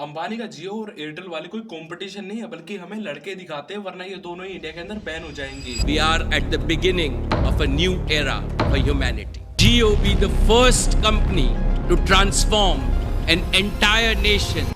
अंबानी का जियो और एयरटेल वाले कोई कंपटीशन नहीं है, बल्कि हमें लड़के दिखाते हैं, वरना ये दोनों ही इंडिया के अंदर बैन हो जाएंगे। We are at the beginning of a new era for humanity. Jio be the first company to transform an entire nation.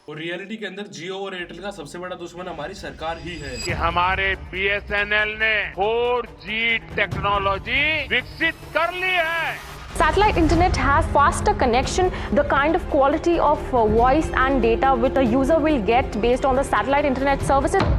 और रियलिटी के अंदर जियो और एयरटेल का सबसे बड़ा दुश्मन हमारी सरकार ही है। कि हमारे बीएसएनएल ने 4G टेक्नोलॉजी विकसित कर ली है। Satellite internet has faster connection, the kind of quality of voice and data which a user will get based on the satellite internet services.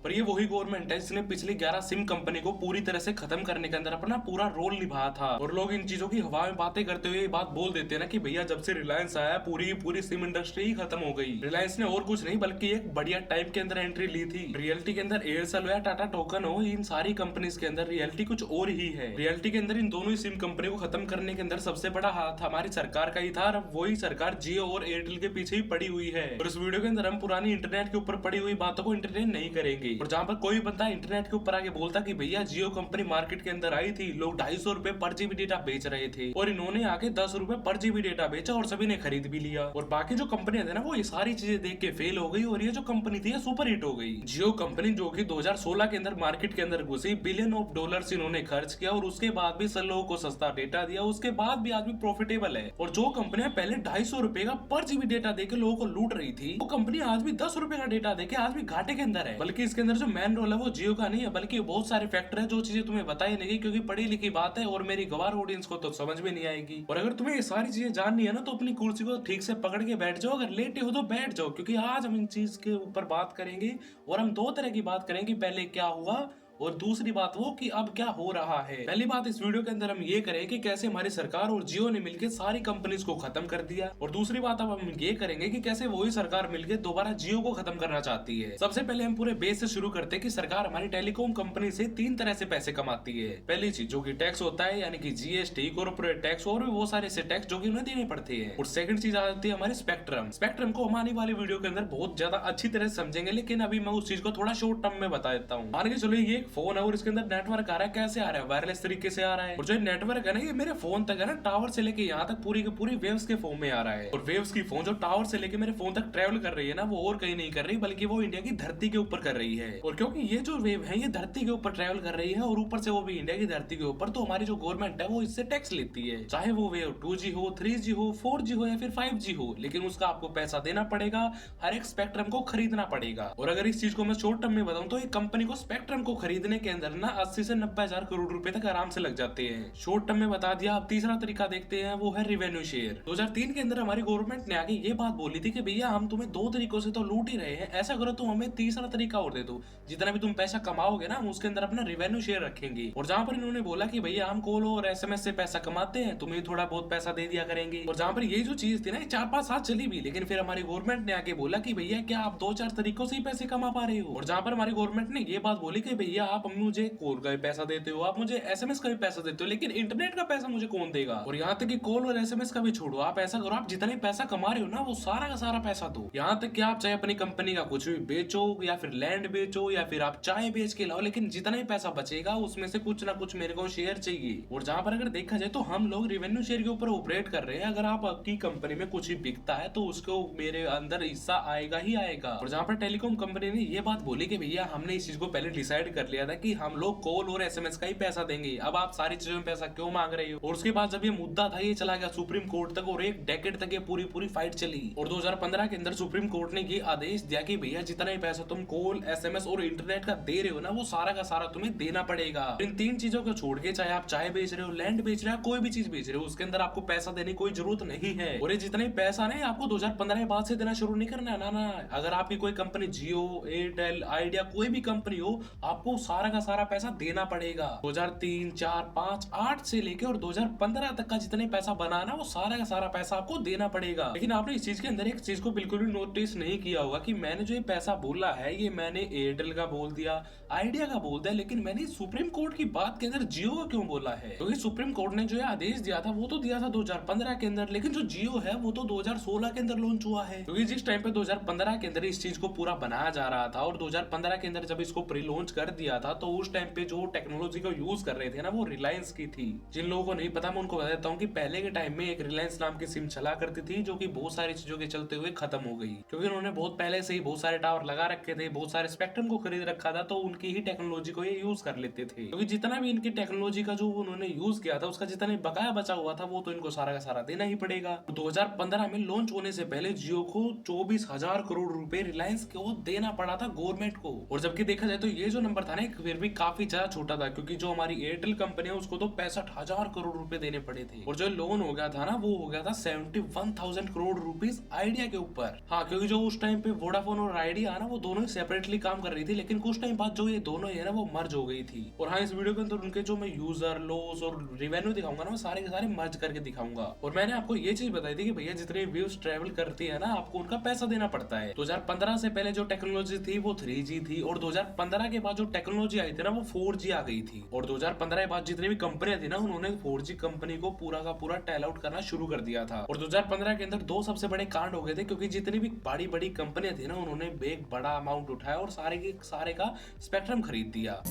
पर ये वही गवर्नमेंट है जिसने पिछली 11 सिम कंपनी को पूरी तरह से खत्म करने के अंदर अपना पूरा रोल निभाया था। और लोग इन चीजों की हवा में बातें करते हुए ये बात बोल देते हैं ना कि भैया जब से रिलायंस आया पूरी सिम इंडस्ट्री ही खत्म हो गई। रिलायंस ने और कुछ नहीं बल्कि एक बढ़िया टाइम के अंदर एंट्री ली थी। रियलिटी के अंदर एयरसेल हो या टाटा टोकन हो, इन सारी कंपनीज के अंदर रियलिटी कुछ और ही है। रियलिटी के अंदर इन दोनों ही सिम कंपनी को खत्म करने के अंदर सबसे बड़ा हाथ हमारी सरकार का ही था। और वही सरकार जियो और एयरटेल के पीछे ही पड़ी हुई है। और इस वीडियो के अंदर हम पुरानी इंटरनेट के ऊपर पड़ी हुई बातों को इंटरटेन नहीं करेंगे। और जहाँ पर कोई इंटरनेट के ऊपर आके बोलता कि भैया जियो कंपनी मार्केट के अंदर आई थी, लोग 250 रुपए पर जीबी डेटा बेच रहे थे और इन्होंने आके 10 रुपए पर जीबी डेटा बेचा और सभी ने खरीद भी लिया। और बाकी जो कंपनियां थी ना वो ये सारी चीजें देख के फेल हो गई और ये जो कंपनी थी सुपर हिट हो गई। जियो कंपनी जो कि 2016 के अंदर मार्केट के अंदर घुसी, बिलियन ऑफ डॉलर्स इन्होंने खर्च किया और उसके बाद भी सब लोगों को सस्ता डेटा दिया, उसके बाद भी आज भी प्रॉफिटेबल है। और जो कंपनियां पहले 250 रुपए का पर जीबी डेटा देके लोगों को लूट रही थी, वो कंपनी आज भी 10 रुपए का डेटा देके आज भी घाटे के अंदर है। बल्कि इसके अंदर जो मेन रोल है वो जियो का नहीं है, बल्कि बहुत सारे फैक्टर है जो चीजें तुम्हें बताई नहीं, क्योंकि पढ़ी लिखी बात है और मेरी गवार ऑडियंस को तो समझ में नहीं आएगी। और अगर तुम्हें ये सारी चीजें जाननी है ना तो अपनी कुर्सी को ठीक से पकड़ के बैठ जाओ, अगर लेटे हो तो बैठ जाओ, क्योंकि आज हम इन चीज के ऊपर बात करेंगे। और हम दो तरह की बात करेंगे, पहले क्या हुआ और दूसरी बात वो कि अब क्या हो रहा है। पहली बात इस वीडियो के अंदर हम ये करेंगे कि कैसे हमारी सरकार और जियो ने मिलकर सारी कंपनीज को खत्म कर दिया। और दूसरी बात अब हम ये करेंगे कि कैसे वही सरकार मिलकर दोबारा जियो को खत्म करना चाहती है। सबसे पहले हम पूरे बेस से शुरू करते हैं कि सरकार हमारी टेलीकॉम कंपनी से 3 तरह से पैसे कमाती है। पहली चीज जो कि टैक्स होता है, यानी कि जीएसटी, कॉर्पोरेट टैक्स और भी वो सारे से टैक्स जो कि उन्हें देने पड़ते हैं। और सेकंड चीज आ जाती है हमारी स्पेक्ट्रम। स्पेक्ट्रम को हम आने वाली वीडियो के अंदर बहुत ज्यादा अच्छी तरह से समझेंगे, लेकिन अभी मैं उस चीज को थोड़ा शॉर्ट टर्म में बता देता हूँ। मान के चलो ये एक फोन है और इसके अंदर नेटवर्क आ रहा है। कैसे आ रहा है? वायरलेस तरीके से आ रहा है। और जो नेटवर्क है ना ये मेरे फोन तक है ना, टावर से लेके यहाँ तक पूरी के पूरी वेव्स के फॉर्म में आ रहा है। और वेव्स की फोन जो टावर से लेके मेरे फोन तक ट्रेवल कर रही है ना, वो और कहीं नहीं कर रही बल्कि वो इंडिया की धरती के ऊपर कर रही है। और क्योंकि ये जो वेव है ये धरती के ऊपर ट्रेवल कर रही है और ऊपर से वो भी इंडिया की धरती के ऊपर, तो हमारी जो गवर्नमेंट है वो इससे टैक्स लेती है। चाहे वो वेव 2G हो, 3G हो, 4G हो या फिर 5G हो, लेकिन उसका आपको पैसा देना पड़ेगा, हर एक स्पेक्ट्रम को खरीदना पड़ेगा। और अगर इस चीज को मैं शॉर्ट टर्म में बताऊं तो एक कंपनी को स्पेक्ट्रम को खरीदने के अंदर ना 80 से 90 हजार करोड़ रुपए तक आराम से लग जाते हैं। शॉर्ट टर्म में बता दिया। अब तीसरा तरीका देखते हैं, वो है रिवेन्यू शेयर। 2003 के अंदर हमारी गवर्नमेंट ने आगे ये बात बोली थी कि भैया हम तुम्हें 2 तरीकों से तो लूट ही रहे हैं, ऐसा करो तुम हमें तीसरा तरीका और दे दो, जितना भी तुम पैसा कमाओगे ना हम उसके अंदर अपना रिवेन्यू शेयर रखेंगे। और जहां पर इन्होंने बोला कि भैया हम कॉल और एसएमएस से पैसा कमाते हैं, तुम्हें थोड़ा बहुत पैसा दे दिया करेंगे। और जहां पर ये जो चीज थी ना 4-5 साल चली भी, लेकिन फिर हमारी गवर्नमेंट ने आगे बोला कि भैया क्या आप 2-4 तरीकों से ही पैसे कमा पा रहे हो। और जहां पर हमारी गवर्नमेंट ने ये बात बोली कि भैया आप मुझे कॉल का पैसा देते हो, आप मुझे एसएमएस का भी पैसा देते हो, लेकिन इंटरनेट का पैसा मुझे कौन देगा। और यहाँ तक कि कॉल और एसएमएस का भी छोड़ो, आप ऐसा करो आप जितने पैसा कमा रहे हो ना वो सारा का सारा पैसा दो। यहाँ तक कि आप चाहे अपनी कंपनी का कुछ भी बेचो या फिर लैंड बेचो या फिर आप चाय बेच के लाओ, लेकिन जितना ही पैसा बचेगा उसमें से कुछ ना कुछ मेरे को शेयर चाहिए। और जहाँ पर अगर देखा जाए तो हम लोग रेवेन्यू शेयर के ऊपर ऑपरेट कर रहे हैं। अगर आपकी कंपनी में कुछ भी बिकता है तो उसको मेरे अंदर हिस्सा आएगा ही आएगा। और जहाँ पर टेलीकॉम कंपनी ने ये बात बोली कि भैया हमने इस चीज को पहले डिसाइड कर लिया था कि हम लोग कॉल और एसएमएस का ही पैसा देंगे, अब आप सारी चीजों में पैसा क्यों मांग रहे हो। और उसके बाद जब ये मुद्दा था ये चला गया सुप्रीम कोर्ट तक और एक डेकेड तक ये पूरी फाइट चली। और 2015 के अंदर सुप्रीम कोर्ट ने ये आदेश दिया कि भैया जितना ही पैसा तुम कॉल एसएमएस और इंटरनेट का दे रहे हो ना वो सारा का सारा तुम्हें देना पड़ेगा। इन 3 चीजों को छोड़ के चाहे आप चाय बेच रहे हो, लैंड बेच रहे हो, कोई भी चीज बेच रहे हो, उसके अंदर आपको पैसा देने की कोई जरूरत नहीं है। और ये जितना ही पैसा नहीं आपको 2015 के बाद से देना शुरू नहीं करना है ना। अगर आपकी कोई कंपनी जियो, एयरटेल, आइडिया कोई भी कंपनी हो, आपको सारा का सारा पैसा देना पड़ेगा। 2003, 4, 5, 8 से लेके और 2015 तक का जितने पैसा बनाना वो सारा का सारा पैसा आपको देना पड़ेगा। लेकिन आपने इस चीज के अंदर एक चीज को बिल्कुल भी नोटिस नहीं किया होगा कि मैंने जो ये पैसा बोला है ये मैंने एयरटेल का बोल दिया, आइडिया का बोल दिया, लेकिन मैंने सुप्रीम कोर्ट की बात के अंदर जियो का क्यों बोला है? क्योंकि सुप्रीम कोर्ट ने जो आदेश दिया था वो तो दिया था 2015 के अंदर, लेकिन जो जियो है वो तो 2016 के अंदर लॉन्च हुआ है। क्योंकि जिस टाइम पे 2015 के अंदर इस चीज को पूरा बनाया जा रहा था और 2015 के अंदर जब इसको प्री लॉन्च कर दिया किया था तो उस टाइम पे जो टेक्नोलॉजी को यूज कर रहे थे ना वो रिलायंस की थी। जिन लोगों को नहीं पता मैं उनको बता देता हूँ कि पहले के टाइम में एक रिलायंस नाम की सिम चला करती थी जो कि बहुत सारी चीजों के चलते हुए खत्म हो गई, क्योंकि उन्होंने बहुत पहले से ही बहुत सारे टावर लगा रखे थे, बहुत सारे स्पेक्ट्रम को खरीद रखा था, तो उनकी ही टेक्नोलॉजी को ये यूज कर लेते थे। क्योंकि जितना भी इनकी टेक्नोलॉजी का जो उन्होंने यूज किया था उसका जितना बकाया बचा हुआ था वो तो इनको सारा का सारा देना ही पड़ेगा। 2015 में लॉन्च होने से पहले जियो को 24,000 करोड़ रुपए रिलायंस को देना पड़ा था गवर्नमेंट को। और जबकि देखा जाए तो ये जो नंबर था ना फिर भी काफी ज्यादा छोटा था, क्योंकि जो हमारी एयरटेल कंपनी है उसको तो 65,000 करोड़ रुपए देने पड़े थे। और जो लोन हो गया था ना वो हो गया था 71,000 करोड़ रुपीस आइडिया के ऊपर। हाँ, क्योंकि जो उस टाइम पे वोडाफोन और आइडिया ना वो दोनों ही सेपरेटली काम कर रही थी, लेकिन कुछ टाइम बाद जो ये दोनों है ना वो मर्ज हो गई थी। और हाँ, इस वीडियो के अंदर उनके जो मैं यूजर लॉस और रेवेन्यू दिखाऊंगा ना वो सारे के सारे मर्ज करके दिखाऊंगा। और मैंने आपको ये चीज बताई थी कि भैया जितने व्यूज ट्रेवल करती है ना आपको उनका पैसा देना पड़ता है। 2015 से पहले जो टेक्नोलॉजी थी वो 3G थी, और 2015 के बाद जो टेक्नोलॉजी आई थी ना वो 4G आ गई थी। और 2015 के बाद जितनी भी कंपनियां थी ना उन्होंने 4G कंपनी को पूरा का पूरा टेल आउट करना शुरू कर दिया था। और 2015 के अंदर दो सबसे बड़े कांड हो गए थे, क्योंकि जितनी भी बड़ी बड़ी कंपनियां थी ना उन्होंने एक बड़ा अमाउंट उठाया और सारे का स्पेक्ट्रम खरीद दिया।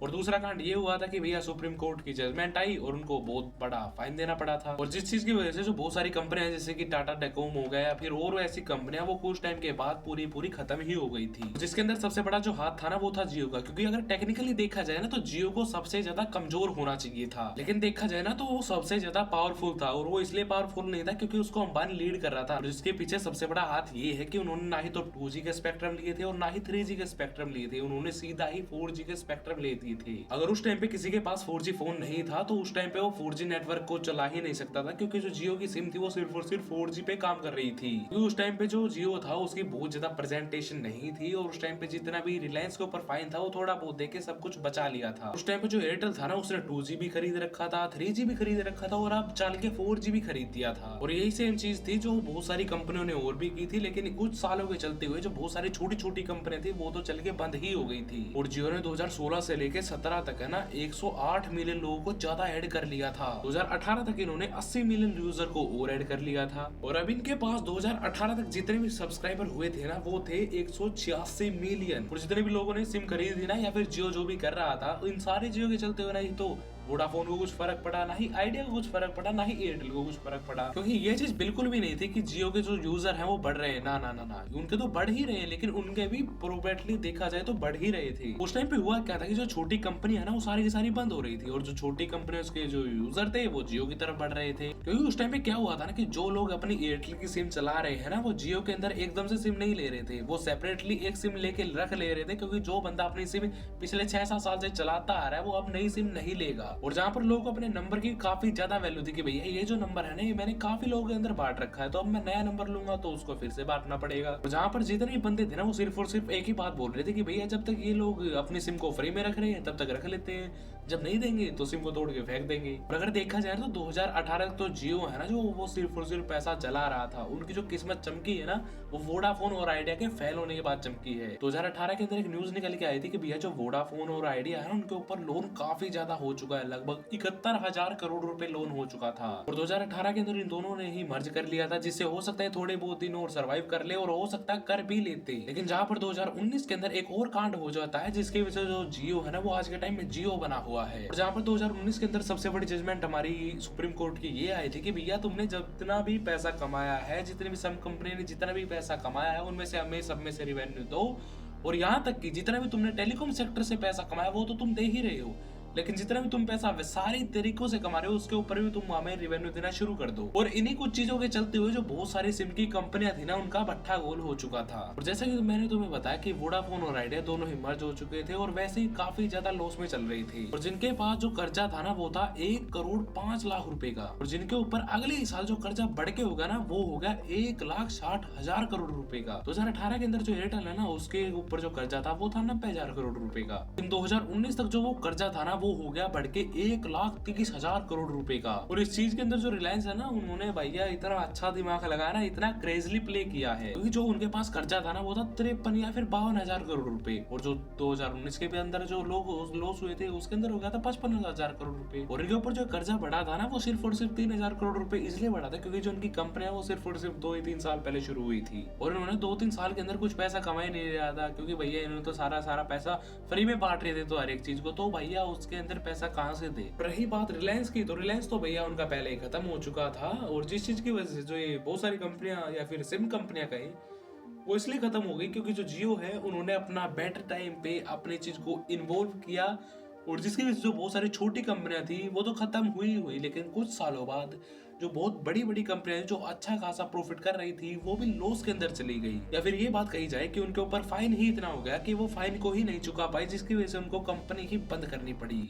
और दूसरा कांड ये हुआ था कि भैया सुप्रीम कोर्ट की जजमेंट आई और उनको बहुत बड़ा फाइन देना पड़ा था। और जिस चीज की वजह से जो बहुत सारी कंपनियां जैसे कि टाटा टेकोम हो गया फिर और ऐसी कंपनियां वो कुछ टाइम के बाद पूरी खत्म ही हो गई थी। जिसके अंदर सबसे बड़ा जो हाथ था ना वो था जियो का, क्योंकि अगर टेक्निकली देखा जाए ना तो जियो को सबसे ज्यादा कमजोर होना चाहिए था, लेकिन देखा जाए ना तो वो सबसे ज्यादा पावरफुल था। और वो इसलिए पावरफुल नहीं था क्योंकि उसको अंबानी लीड कर रहा था। और जिसके पीछे सबसे बड़ा हाथ ये है कि उन्होंने ना ही तो 2G के स्पेक्ट्रम लिए थे और ना ही 3G के स्पेक्ट्रम लिए थे, उन्होंने सीधा ही 4G के स्पेक्ट्रम ले दिए थे। अगर उस टाइम पे किसी के पास 4G फोन नहीं था तो उस टाइम पे वो 4G नेटवर्क को चला ही नहीं सकता था, क्योंकि जो जियो की सिम थी वो सिर्फ और सिर्फ 4G पे काम कर रही थी। क्योंकि उस टाइम पे जो जियो था उसकी बहुत ज्यादा प्रेजेंटेशन नहीं थी, और उस टाइम पे जितना भी रिलायंस के ऊपर फाइन था वो थोड़ा बहुत देके सब कुछ बचा लिया था। उस टाइम पे जो एयरटेल था ना उसने 2G भी खरीद रखा था, 3G भी खरीद रखा था, और अब चल के 4G भी खरीद दिया था। और यही सेम चीज थी जो बहुत सारी कंपनियों ने और भी की थी, लेकिन कुछ सालों के चलते हुए जो बहुत सारी छोटी छोटी कंपनियां थी वो तो चल के बंद ही हो गई थी। और जियो ने 2016 से लेके 17 तक है ना 108 मिलियन लोगों को ज्यादा ऐड कर लिया था। 2018 तक इन्होंने 80 मिलियन यूजर को और ऐड कर लिया था। और अब इनके पास 2018 तक जितने भी सब्सक्राइबर हुए थे ना वो थे 186 मिलियन। और जितने भी लोगों ने सिम खरीदी थी ना या फिर जियो जो भी कर रहा था इन सारे जियो के चलते हुए ना ही तो वोडाफोन को कुछ फर्क पड़ा, ना ही आइडिया को कुछ फर्क पड़ा, ना ही एयरटेल को कुछ फर्क पड़ा, क्योंकि ये चीज बिल्कुल भी नहीं थी कि जियो के जो यूजर हैं वो बढ़ रहे हैं। ना ना ना ना, उनके तो बढ़ ही रहे हैं, लेकिन उनके भी प्रोबेटली देखा जाए तो बढ़ ही रहे थे। उस टाइम पे हुआ क्या था कि जो छोटी कंपनी है ना वो सारी की सारी बंद हो रही थी, और जो छोटी कंपनी के जो यूजर थे वो जियो की तरफ बढ़ रहे थे। क्योंकि उस टाइम पे क्या हुआ था ना कि जो लोग अपनी एयरटेल की सिम चला रहे हैं ना वो जियो के अंदर एकदम से सिम नहीं ले रहे थे, वो सेपरेटली एक सिम लेके रख ले रहे थे, क्योंकि जो बंदा अपनी सिम पिछले 6-7 साल से चलाता आ रहा है वो अब नई सिम नहीं लेगा। और जहाँ पर लोग अपने नंबर की काफी ज्यादा वैल्यू थी कि भैया ये जो नंबर है ना ये मैंने काफी लोगों के अंदर बांट रखा है, तो अब मैं नया नंबर लूंगा तो उसको फिर से बांटना पड़ेगा। तो जहाँ पर जितने बंदे थे ना वो सिर्फ और सिर्फ एक ही बात बोल रहे थे कि भैया जब तक ये लोग अपनी सिम को फ्री में रख रहे हैं तब तक रख लेते हैं, जब नहीं देंगे तो सिम को तोड़ के फेंक देंगे। और अगर देखा जाए तो 2018 तो जियो है ना जो वो सिर्फ और सिर्फ पैसा जला रहा था, उनकी जो किस्मत चमकी है ना वो वोडाफोन और आइडिया के फेल होने के बाद चमकी है। 2018 के अंदर एक न्यूज निकल के आई थी कि भैया जो वोडाफोन और आइडिया है उनके ऊपर लोन काफी ज्यादा हो चुका है, लगभग 71,000 करोड़ रुपए लोन हो चुका था। और 2018 के अंदर इन दोनों ने ही मर्ज कर लिया था, जिससे हो सकता है थोड़े बहुत दिन और सरवाइव कर ले और हो सकता है कर भी लेते। लेकिन जहां पर 2019 के अंदर एक और कांड हो जाता है जिसके वजह से जो जियो है ना वो आज के टाइम में जियो बना हुआ है। और जहां पर 2019 के अंदर सबसे बड़ी जजमेंट हमारी सुप्रीम कोर्ट की ये आई थी कि भैया तुमने जितना भी पैसा कमाया है, जितनी भी सम कंपनी ने जितना भी पैसा कमाया है उनमें से हमें सब में से रिवेन्यू दो, और यहाँ तक कि जितना भी तुमने टेलीकॉम सेक्टर से पैसा कमाया वो तो तुम दे ही रहे हो, लेकिन जितना भी तुम पैसा सारे तरीकों से कमा रहे हो उसके ऊपर भी तुम हमें रिवेन्यू देना शुरू कर दो। और इन्हीं कुछ चीजों के चलते हुए जो बहुत सारी सिम की कंपनियां थी ना उनका भट्ठा गोल हो चुका था। और जैसा कि मैंने तुम्हें बताया कि वोडाफोन और आइडिया दोनों ही मर्ज हो चुके थे और वैसे ही काफी ज्यादा लॉस में चल रही थी। और जिनके पास जो कर्जा था ना वो था 1,05,00,000 रुपए का, और जिनके ऊपर अगले ही साल जो कर्जा बढ़ के होगा ना वो होगा 1,60,000 करोड़ रुपए का। 2018 के अंदर जो एयरटेल है ना उसके ऊपर जो कर्जा था वो था 90,000 करोड़ रुपए का। 2019 तक जो वो कर्जा था ना वो हो गया बढ़ के 1,30,000 करोड़ रुपए का। और इस चीज के अंदर जो रिलायंस है ना, उन्होंने भैया इतना अच्छा दिमाग लगाया ना, इतना क्रेजली प्ले किया है, क्योंकि जो उनके पास कर्जा था ना वो था 53 या फिर 52,000 करोड़ रुपए, और जो 2019 के भी अंदर जो लोग लॉस हुए थे उसके अंदर हो गया था 55,000 करोड़ रुपए। और इनके ऊपर जो कर्जा बढ़ा था ना वो सिर्फ और सिर्फ 3,000 करोड़ रुपए इसलिए बढ़ा था क्योंकि जो उनकी कंपनी है वो सिर्फ और सिर्फ 2-3 साल पहले शुरू हुई थी, और उन्होंने 2-3 साल के अंदर कुछ पैसा कमा ही नहीं रहा था, क्योंकि भैया इन्होंने तो सारा पैसा फ्री में बांट रहे थे तो हर एक चीज को, तो भैया उसके अंदर पैसा कहाँ से दे। रही बात रिलायंस की, तो रिलायंस तो भैया उनका पहले ही खत्म हो चुका था, और जिस चीज की वजह से जो ये बहुत सारी कंपनियां या फिर सिम कंपनियां कहीं वो इसलिए खत्म हो गई क्योंकि जो जियो है उन्होंने अपना बेटर टाइम पे अपनी चीज को इन्वॉल्व किया, और जिसकी वजह से जो बहुत सारी छोटी कंपनियां थी वो तो खत्म हुई, लेकिन कुछ सालों बाद जो बहुत बड़ी बड़ी कंपनियां जो अच्छा खासा प्रॉफिट कर रही थी वो भी लॉस के अंदर चली गई, या फिर ये बात कही जाए कि उनके ऊपर फाइन ही इतना हो गया कि वो फाइन को ही नहीं चुका पाई, जिसकी वजह से उनको कंपनी ही बंद करनी पड़ी।